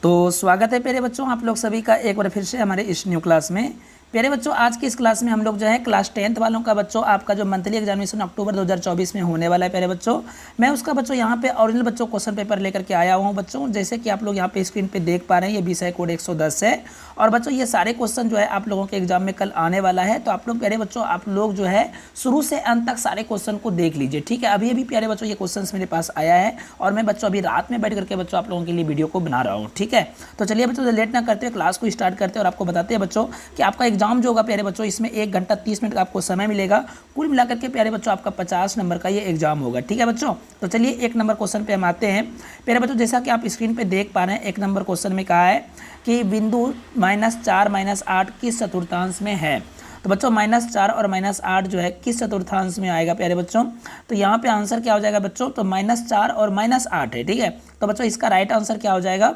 तो स्वागत है प्यारे बच्चों आप लोग सभी का एक बार फिर से हमारे इस न्यू क्लास में। प्यारे बच्चों आज की इस क्लास में हम लोग जो है क्लास 10th वालों का बच्चों आपका जो मंथली एग्जामिनेशन अक्टूबर 2024 में होने वाला है प्यारे बच्चों, मैं उसका बच्चों यहाँ पे ओरिजिनल बच्चों क्वेश्चन पेपर लेकर के आया हुआ हूँ बच्चों। जैसे कि आप लोग यहाँ पे स्क्रीन पे देख पा रहे हैं ये विषय कोड 110 है और बच्चों ये सारे क्वेश्चन जो है आप लोगों के एग्जाम में कल आने वाला है। तो आप लोग प्यारे बच्चों आप लोग जो है शुरू से अंत तक सारे क्वेश्चन को देख लीजिए, ठीक है। अभी प्यारे बच्चों ये क्वेश्चन मेरे पास आया है और मैं बच्चों अभी रात में बैठ करके बच्चों आप लोगों के लिए वीडियो को बना रहा हूँ, ठीक है। तो चलिए बच्चों लेट ना करते हुए क्लास को स्टार्ट करते हैं और आपको बताते हैं बच्चों कि आपका एग्जाम जो होगा प्यारे बच्चों इसमें 1 घंटा 30 मिनट का आपको समय मिलेगा। कुल मिलाकर के प्यारे बच्चों आपका 50 नंबर का ये एग्जाम होगा, ठीक है बच्चों। तो चलिए 1 नंबर क्वेश्चन पे हम आते हैं प्यारे बच्चों। जैसा कि आप स्क्रीन पे देख पा रहे हैं 1 नंबर क्वेश्चन में कहा है कि बिंदु -4 -8 किस चतुर्थांश में है। तो बच्चों -4 और -8 जो है किस चतुर्थांश में आएगा प्यारे बच्चों। तो यहाँ पे आंसर क्या हो जाएगा बच्चों, तो -4 और -8 है, ठीक है। तो बच्चों इसका राइट आंसर क्या हो जाएगा,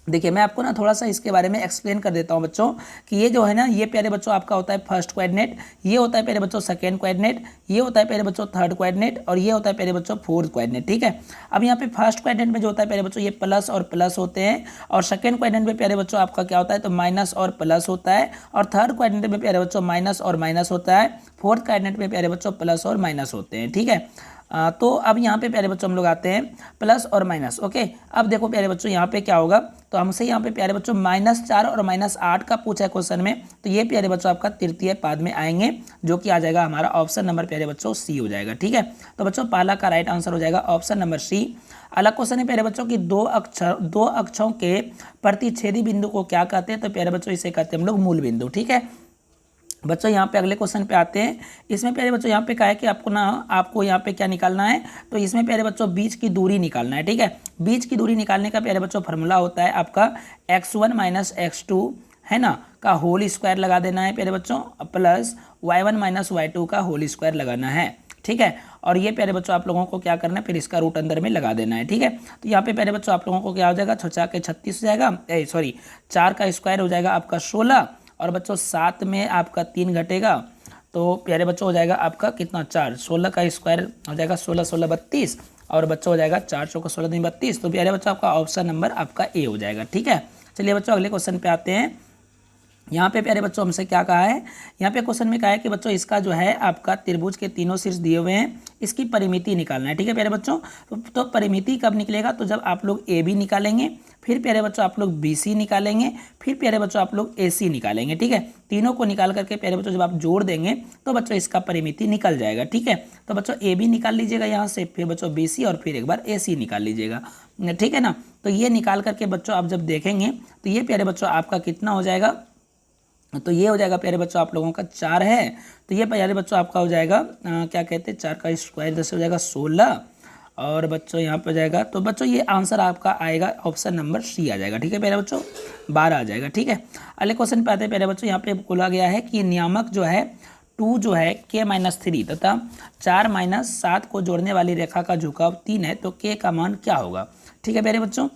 देखिए मैं आपको ना थोड़ा सा इसके बारे में एक्सप्लेन कर देता हूँ बच्चों कि ये जो है ना ये प्यारे बच्चों आपका होता है फर्स्ट कोऑर्डिनेट, ये होता है प्यारे बच्चों सेकंड कोऑर्डिनेट, ये होता है प्यारे बच्चों थर्ड कोऑर्डिनेट और ये होता है प्यारे बच्चों फोर्थ कोऑर्डिनेट, ठीक है। अब यहाँ पे फर्स्ट कोऑर्डिनेट में जो होता है प्यारे बच्चों ये प्लस और प्लस होते हैं और सेकंड कोऑर्डिनेट में प्यारे बच्चों आपका क्या होता है तो माइनस और प्लस होता है और थर्ड कोऑर्डिनेट में प्यारे बच्चों माइनस और माइनस होता है, फोर्थ कोऑर्डिनेट में प्यारे बच्चों प्लस और माइनस होते हैं, ठीक है। तो अब यहाँ पे प्यारे बच्चों हम लोग आते हैं प्लस और माइनस, ओके। अब देखो प्यारे बच्चों यहाँ पे क्या होगा, तो हमसे यहाँ पे प्यारे बच्चों -4 और -8 का पूछा है क्वेश्चन में। तो ये प्यारे बच्चों आपका तृतीय पाद में आएंगे जो कि आ जाएगा हमारा ऑप्शन नंबर प्यारे बच्चों सी हो जाएगा, ठीक है। तो बच्चों पहला का राइट आंसर हो जाएगा ऑप्शन नंबर सी। अलग क्वेश्चन है प्यारे बच्चों की दो अक्षों के प्रतिच्छेदी बिंदु को क्या कहते हैं। तो प्यारे बच्चों इसे कहते हैं हम लोग मूल बिंदु, ठीक है। बच्चों यहाँ पे अगले क्वेश्चन पे आते हैं। इसमें प्यारे बच्चों यहाँ पे कहा है कि आपको यहाँ पे क्या निकालना है, तो इसमें प्यारे बच्चों बीच की दूरी निकालना है, ठीक है। बीच की दूरी निकालने का प्यारे बच्चों फार्मूला होता है आपका x1 - x2 है ना का होल स्क्वायर लगा देना है प्यारे बच्चों प्लस y1 - y2 का होल स्क्वायर लगाना है, ठीक है। और ये प्यारे बच्चों आप लोगों को क्या करना है फिर इसका रूट अंदर में लगा देना है, ठीक है। तो यहाँ पे प्यारे बच्चों आप लोगों को क्या हो जाएगा 6 के 36 हो जाएगा, 4 का स्क्वायर हो जाएगा आपका 16 और बच्चों 7 में आपका 3 घटेगा तो प्यारे बच्चों हो जाएगा आपका कितना 4, 16 का स्क्वायर हो जाएगा 16 16 32 और बच्चों हो जाएगा 4 चौका 16 3 32। तो प्यारे बच्चों आपका ऑप्शन नंबर आपका ए हो जाएगा, ठीक है। चलिए बच्चों अगले क्वेश्चन पे आते हैं। यहाँ पे प्यारे बच्चों हमसे क्या कहा है, यहाँ पे क्वेश्चन में कहा है कि बच्चों इसका जो है आपका त्रिभुज के तीनों शीर्ष दिए हुए हैं, इसकी परिमिति निकालना है, ठीक है प्यारे बच्चों। तो परिमिति कब निकलेगा, तो जब आप लोग ए बी निकालेंगे, फिर प्यारे बच्चों आप लोग बी सी निकालेंगे, फिर प्यारे बच्चों आप लोग ए सी निकालेंगे, ठीक है। तीनों को निकाल करके प्यारे बच्चों जब आप जोड़ देंगे तो बच्चों इसका परिमिति निकल जाएगा, ठीक है। तो बच्चों ए बी निकाल लीजिएगा यहाँ से, फिर बच्चों बी सी और फिर एक बार ए सी निकाल लीजिएगा, ठीक है ना। तो ये निकाल करके बच्चों आप जब देखेंगे तो ये प्यारे बच्चों आपका कितना हो जाएगा, तो ये हो जाएगा प्यारे बच्चों आप लोगों का 4 है। तो ये प्यारे बच्चों आपका हो जाएगा क्या कहते हैं 4 का स्क्वायर 10 हो जाएगा 16 और बच्चों यहाँ पे जाएगा। तो बच्चों ये आंसर आपका आएगा ऑप्शन नंबर सी आ जाएगा, ठीक है प्यारे बच्चों 12 आ जाएगा, ठीक है। अगले क्वेश्चन पे आते हैं प्यारे बच्चों। यहाँ पे बोला गया है कि नियामक जो है 2 जो है k-3 तथा 4 - 7 को जोड़ने वाली रेखा का झुकाव 3 है, तो k का मान क्या होगा, ठीक है प्यारे बच्चों।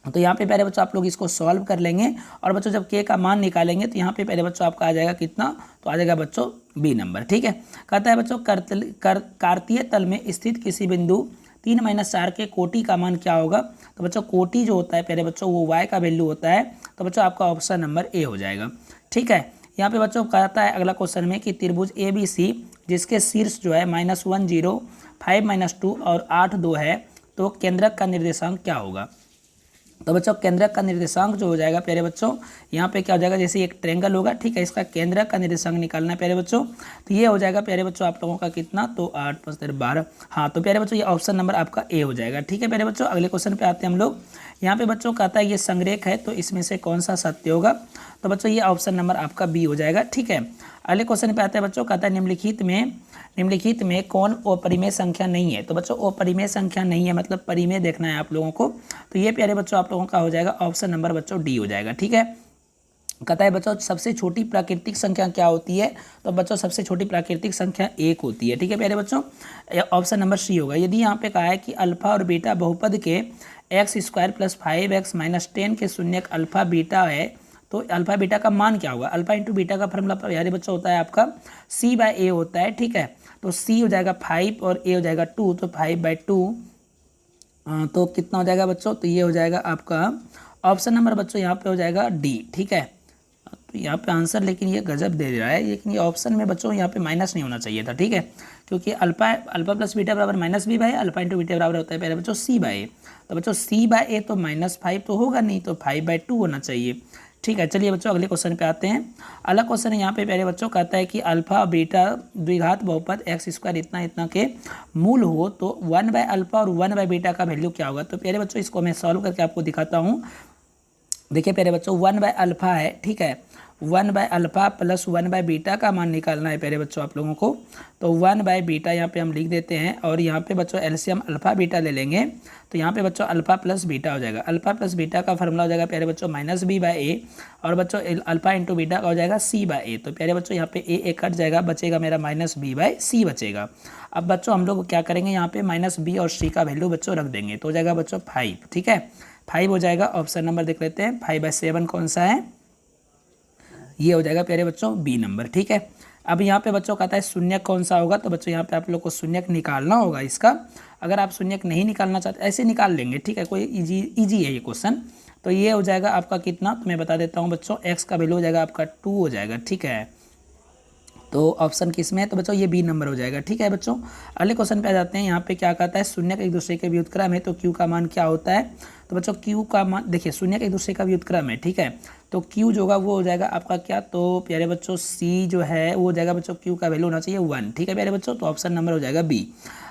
तो यहाँ पे प्यारे बच्चों आप लोग इसको सॉल्व कर लेंगे और बच्चों जब k का मान निकालेंगे तो यहाँ पे प्यारे बच्चों आपका आ जाएगा कितना, तो आ जाएगा बच्चों बी नंबर, ठीक है। कहता है बच्चों कार्तीय तल में स्थित किसी बिंदु 3 - 4 के कोटि का मान क्या होगा। तो बच्चों कोटि जो होता है प्यारे बच्चों वो y का वैल्यू होता है, तो बच्चों आपका ऑप्शन नंबर ए हो जाएगा, ठीक है। यहाँ पे बच्चों कहता है अगला क्वेश्चन में कि त्रिभुज ए बी सी जिसके शीर्ष जो है -1 0 5 - 2 और 8 2 है, तो केंद्रक का निर्देशांक क्या होगा। तो बच्चों केंद्रक का निर्देशांक जो हो जाएगा प्यारे बच्चों यहाँ पे क्या हो जाएगा, जैसे एक ट्रायंगल होगा, ठीक है, इसका केंद्रक का निर्देशांक निकालना है प्यारे बच्चों। तो ये हो जाएगा प्यारे बच्चों आप लोगों का कितना, तो 8 5 12, हाँ। तो प्यारे बच्चों ये ऑप्शन नंबर आपका ए हो जाएगा, ठीक है प्यारे बच्चों। अगले क्वेश्चन पे आते हैं हम लोग। यहाँ पे बच्चों कहता है ये संरेख है तो इसमें से कौन सा सत्य होगा। तो बच्चों ये ऑप्शन नंबर आपका बी हो जाएगा, ठीक है। अगले क्वेश्चन पे आते हैं बच्चों। कहता है निम्नलिखित में कौन अपरिमेय संख्या नहीं है। तो बच्चों अपरिमेय संख्या नहीं है मतलब परिमेय देखना है आप लोगों को। तो ये प्यारे बच्चों आप लोगों का हो जाएगा ऑप्शन नंबर बच्चों डी हो जाएगा, ठीक है। कहता है बच्चों सबसे छोटी प्राकृतिक संख्या क्या होती है। तो बच्चों सबसे छोटी प्राकृतिक संख्या 1 होती है, ठीक है प्यारे बच्चों। ऑप्शन नंबर सी होगा। यदि यहाँ पे कहा है कि अल्फा और बीटा बहुपद के x² + 5x - 10 के शून्यक अल्फा बीटा है, तो अल्फा बीटा का मान क्या होगा। अल्फा इंटू बीटा का फॉर्मूला प्यारे बच्चों होता है आपका c/a होता है, ठीक है। तो c हो जाएगा 5 और a हो जाएगा 2, तो 5/2 तो कितना हो जाएगा बच्चों, तो ये हो जाएगा आपका ऑप्शन नंबर बच्चों यहाँ पे हो जाएगा डी। ठीक है, तो यहाँ पे आंसर लेकिन ये गजब दे रहा है, लेकिन ये ऑप्शन में बच्चों यहाँ पे माइनस नहीं होना चाहिए था। ठीक है, क्योंकि अल्फा अल्फा प्लस बीटा बराबर minus B by alpha into beta बराबर होता है पहले बच्चों सी बाई ए। तो बच्चों सी बाई ए तो -5 तो होगा नहीं, तो 5/2 होना चाहिए। ठीक है, चलिए बच्चों अगले क्वेश्चन पे आते हैं। अगला क्वेश्चन यहाँ पे पहले बच्चों कहता है कि अल्फा बीटा द्विघात बहुपद एक्स स्क्वायर इतना इतना के मूल हो तो 1/अल्फा और 1/बीटा का वैल्यू क्या होगा। तो पहले बच्चों इसको मैं सॉल्व करके आपको दिखाता हूँ। देखिए पहले बच्चों 1/अल्फा है, ठीक है, 1/अल्फा प्लस 1/बीटा का मान निकालना है पहले बच्चों आप लोगों को। तो 1/बीटा यहाँ पे हम लिख देते हैं और यहाँ पे बच्चों एलसीएम अल्फा बीटा ले लेंगे। तो यहाँ पे बच्चों अल्फा प्लस बीटा हो जाएगा। अल्फा प्लस बीटा का फॉर्मूला हो जाएगा पहले बच्चों -b/a और बच्चों अल्फा इंटू बीटा का हो जाएगा c/a। तो पहले बच्चों यहाँ पे a कट जाएगा, बचेगा मेरा -b/c बचेगा। अब बच्चों हम लोग क्या करेंगे, यहाँ पे -b और c का वैल्यू बच्चों रख देंगे, तो हो जाएगा बच्चों 5। ठीक है, 5 हो जाएगा। ऑप्शन नंबर देख लेते हैं, 5/7 कौन सा है, ये हो जाएगा प्यारे बच्चों बी नंबर। ठीक है, अब यहाँ पे बच्चों कहता है शून्यक कौन सा होगा। तो बच्चों यहाँ पे आप लोग को शून्यक निकालना होगा इसका। अगर आप शून्यक नहीं निकालना चाहते ऐसे निकाल लेंगे, ठीक है, कोई इजी है ये क्वेश्चन। तो ये हो जाएगा आपका कितना, तो मैं बता देता हूँ बच्चों, एक्स का वैल्यू हो जाएगा आपका 2 हो जाएगा। ठीक है, तो ऑप्शन किस में है, तो बच्चों ये बी नंबर हो जाएगा। ठीक है बच्चों, अगले क्वेश्चन पे आ जाते हैं। यहाँ पे क्या कहता है, शून्य का एक दूसरे के व्युत्क्रम है तो क्यू का मान क्या होता है। तो बच्चों क्यू का मान देखिए, शून्य का एक दूसरे का व्युत्क्रम है, ठीक है, तो क्यू जो होगा वो हो जाएगा आपका क्या, तो प्यारे बच्चों सी जो है वो हो जाएगा बच्चों क्यू का वैल्यू होना चाहिए 1। ठीक है प्यारे बच्चों, तो ऑप्शन नंबर हो जाएगा बी।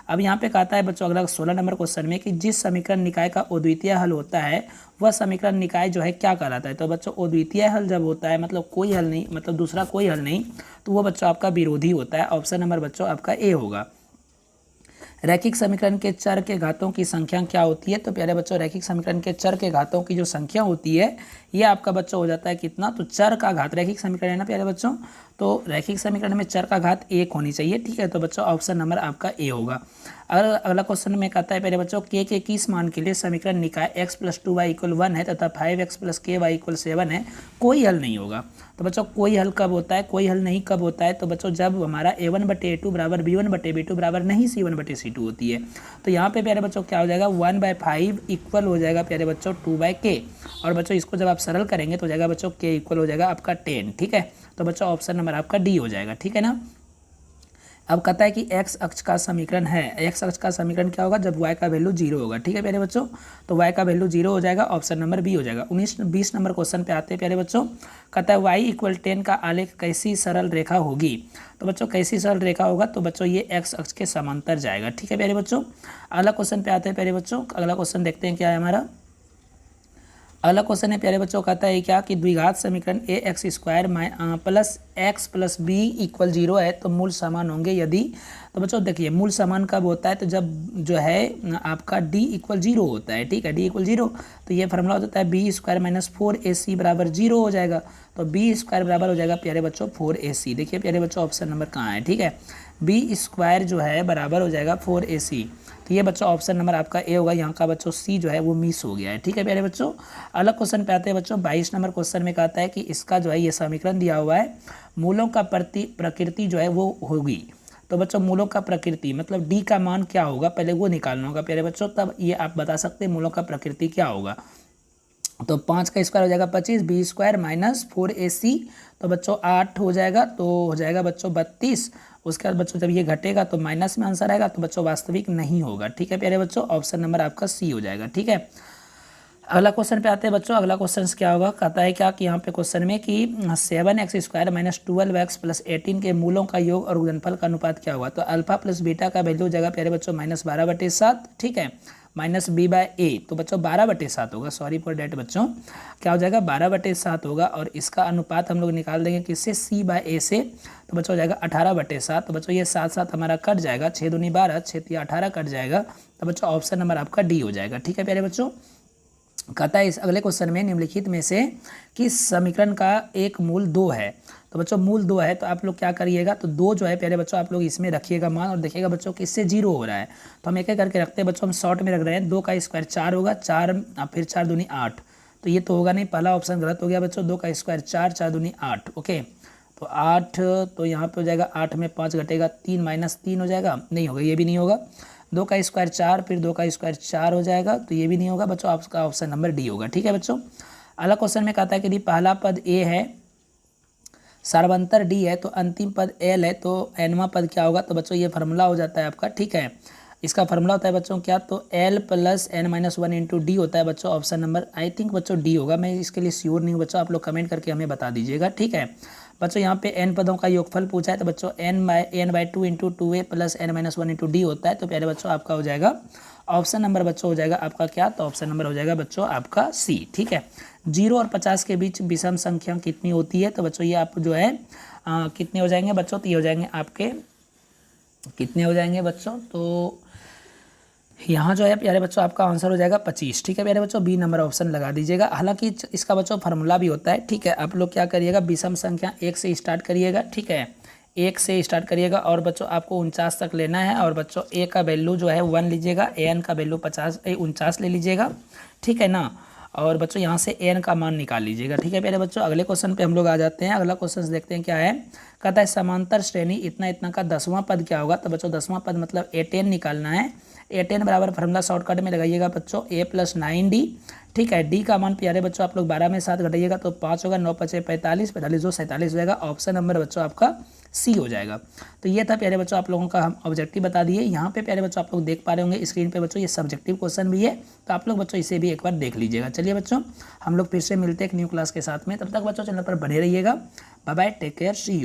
अब यहाँ पे कहता है बच्चों अगला 16 नंबर क्वेश्चन में कि जिस समीकरण निकाय का अद्वितीय हल होता है वह समीकरण निकाय जो है क्या कहलाता है। तो बच्चों अद्वितीय हल जब होता है मतलब कोई हल नहीं, मतलब दूसरा कोई हल नहीं, तो वो बच्चों आपका विरोधी होता है। ऑप्शन नंबर बच्चों आपका ए होगा। रैखिक समीकरण के चर के घातों की संख्या क्या होती है। तो प्यारे बच्चों रैखिक समीकरण के चर के घातों की जो संख्या होती है ये आपका बच्चों हो जाता है कितना, तो चर का घात, रैखिक समीकरण है ना प्यारे बच्चों, तो रैखिक समीकरण में चर का घात 1 होनी चाहिए। ठीक है, तो बच्चों ऑप्शन नंबर आपका ए होगा। अगला क्वेश्चन में कहता है प्यारे बच्चों के किस मान के लिए समीकरण निकाय x + 2y = 1 है तथा 5x + ky = 7 है, कोई हल नहीं होगा। तो बच्चों कोई हल कब होता है, कोई हल नहीं कब होता है, तो बच्चों जब हमारा a1/a2 बराबर b1/b2 बराबर नहीं c1/c2 होती है। तो यहाँ पे प्यारे बच्चों क्या हो जाएगा, 1/5 इक्वल हो जाएगा प्यारे बच्चों 2/k। और बच्चों इसको जब आप सरल करेंगे तो हो जाएगा बच्चों k इक्वल हो जाएगा आपका 10। ठीक है, तो बच्चों ऑप्शन नंबर आपका डी हो जाएगा। ठीक है ना। अब कहता है कि x अक्ष का समीकरण है, x अक्ष का समीकरण क्या होगा जब y का वैल्यू 0 होगा। ठीक है प्यारे बच्चों, तो y का वैल्यू 0 हो जाएगा, ऑप्शन नंबर बी हो जाएगा। 20 नंबर क्वेश्चन पे आते हैं प्यारे बच्चों। कहता है y = 10 का आलेख कैसी सरल रेखा होगी। तो बच्चों कैसी सरल रेखा होगा, तो बच्चों ये x अक्ष के समांतर जाएगा। ठीक है प्यारे बच्चों, अगला क्वेश्चन पे आते हैं प्यारे बच्चों। अगला क्वेश्चन देखते हैं क्या है हमारा। अगला क्वेश्चन है प्यारे बच्चों, कहता है क्या कि द्विघात समीकरण ax² + x + b = 0 है तो मूल समान होंगे यदि। तो बच्चों देखिए मूल समान कब होता है, तो जब जो है आपका d = 0 होता है। ठीक है, d = 0, तो ये फार्मूला हो जाता है b² - 4ac बराबर 0 हो जाएगा। तो b² बराबर हो जाएगा प्यारे बच्चों 4ac। देखिए प्यारे बच्चों ऑप्शन नंबर कहाँ है, ठीक है, b² जो है बराबर हो जाएगा 4ac। तो ये बच्चों ऑप्शन नंबर आपका ए होगा। यहाँ का बच्चों सी जो है वो मिस हो गया है। ठीक है प्यारे बच्चों, अलग क्वेश्चन पे आते हैं बच्चों। 22 नंबर क्वेश्चन में कहता है कि इसका जो है ये समीकरण दिया हुआ है, मूलों का प्रकृति जो है वो होगी। तो बच्चों मूलों का प्रकृति मतलब डी का मान क्या होगा पहले वो निकालना होगा प्यारे बच्चों, तब ये आप बता सकते हैं मूलों का प्रकृति क्या होगा। तो 5 का स्क्वायर हो जाएगा 25, b² - 4ac, तो बच्चों 8 हो जाएगा, तो हो जाएगा बच्चों 32। उसके बाद बच्चों जब ये घटेगा तो माइनस में आंसर आएगा, तो बच्चों वास्तविक नहीं होगा। ठीक है प्यारे बच्चों, ऑप्शन नंबर आपका सी हो जाएगा। ठीक है, अगला क्वेश्चन पे आते हैं बच्चों। अगला क्वेश्चन क्या होगा, कहता है क्या कि यहाँ पे क्वेश्चन में कि 7x² - 12x + 18 के मूलों का योग और गुणनफल का अनुपात क्या होगा। तो अल्फा प्लस बीटा का वैल्यू हो जाएगा प्यारे बच्चों -12/7। ठीक है, -b/a, तो बच्चों 12/7 होगा, सॉरी फॉर डेट बच्चों, क्या हो जाएगा 12/7 होगा। और इसका अनुपात हम लोग निकाल देंगे किससे, c/a से, तो बच्चों हो जाएगा 18/7। तो बच्चों ये 7 हमारा कट जाएगा, 6 दूनी 12, 6 तिया 18 कट जाएगा, तो बच्चों ऑप्शन नंबर आपका डी हो जाएगा। ठीक है प्यारे बच्चों, कहता है इस अगले क्वेश्चन में निम्नलिखित में से किस समीकरण का एक मूल 2 है। तो बच्चों मूल 2 है, तो आप लोग क्या करिएगा, तो 2 जो है प्यारे बच्चों आप लोग इसमें रखिएगा मान और देखिएगा बच्चों कि इससे 0 हो रहा है, तो हम एक एक करके रखते हैं बच्चों। हम शॉर्ट में रख रहे हैं, 2 का स्क्वायर 4 होगा, 4 फिर 4 दूनी 8, तो ये तो होगा नहीं, पहला ऑप्शन गलत हो गया बच्चों। 2 का स्क्वायर 4, 4 दूनी 8, ओके, तो 8, तो यहाँ पे हो जाएगा 8 में 5 घटेगा 3 - 3 हो जाएगा, नहीं होगा, ये भी नहीं होगा। 2 का स्क्वायर 4, फिर 2 का स्क्वायर 4 हो जाएगा, तो ये भी नहीं होगा बच्चों, आपका ऑप्शन नंबर डी होगा। ठीक है बच्चों। अगला क्वेश्चन में कहता है कि पहला पद ए है, सर्वांतर डी है, तो अंतिम पद एल है, तो एनवा पद क्या होगा, तो बच्चों ये फार्मूला हो जाता है आपका। ठीक है, इसका फार्मूला होता है बच्चों क्या, तो L plus N minus 1 into D होता है बच्चों। ऑप्शन नंबर आई थिंक बच्चों डी होगा, मैं इसके लिए श्योर नहीं हूँ बच्चों, आप लोग कमेंट करके हमें बता दीजिएगा। ठीक है बच्चों, यहाँ पे एन पदों का योगफल पूछा है, तो बच्चों N by 2 into 2a plus N minus 1 into D होता है, तो प्यारे बच्चों आपका हो जाएगा ऑप्शन नंबर बच्चों हो जाएगा आपका क्या, तो ऑप्शन नंबर हो जाएगा बच्चों आपका सी। ठीक है, 0 और 50 के बीच विषम संख्या कितनी होती है, तो बच्चों ये आप जो है कितने हो जाएंगे बच्चों, तो ये हो जाएंगे आपके कितने हो जाएंगे बच्चों, तो यहाँ जो है प्यारे बच्चों आपका आंसर हो जाएगा 25। ठीक है प्यारे बच्चों, बी नंबर ऑप्शन लगा दीजिएगा। हालांकि इसका बच्चों फार्मूला भी होता है। ठीक है, आप लोग क्या करिएगा, विषम संख्या 1 से स्टार्ट करिएगा। ठीक है, 1 से स्टार्ट करिएगा और बच्चों आपको 49 तक लेना है, और बच्चों ए का वैल्यू जो है 1 लीजिएगा, एन का वैल्यू 49 ले लीजिएगा। ठीक है ना, और बच्चों यहाँ से एन का मान निकाल लीजिएगा। ठीक है प्यारे बच्चों, अगले क्वेश्चन पे हम लोग आ जाते हैं। अगला क्वेश्चन देखते हैं क्या है, कहता है समांतर श्रेणी इतना इतना का 10वां पद क्या होगा, तो बच्चों 10वां पद मतलब A10 निकालना है। A10 बराबर फार्मूला शॉर्टकट में लगाइएगा बच्चों, a प्लस 9d। ठीक है, डी का मान प्यारे बच्चों आप लोग 12 में 7 घटाइएगा तो 5 होगा, 9 5 45, 45 2 47 हो जाएगा। ऑप्शन नंबर बच्चों आपका सी हो जाएगा। तो ये था प्यारे बच्चों आप लोगों का हम ऑब्जेक्टिव बता दिए। यहाँ पे प्यारे बच्चों आप लोग देख पा रहे होंगे स्क्रीन पे बच्चों, ये सब्जेक्टिव क्वेश्चन भी है, तो आप लोग बच्चों इसे भी एक बार देख लीजिएगा। चलिए बच्चों, हम लोग फिर से मिलते हैं एक न्यू क्लास के साथ में, तब तक बच्चों चैनल पर बने रहिएगा। Bye bye, take care, see you.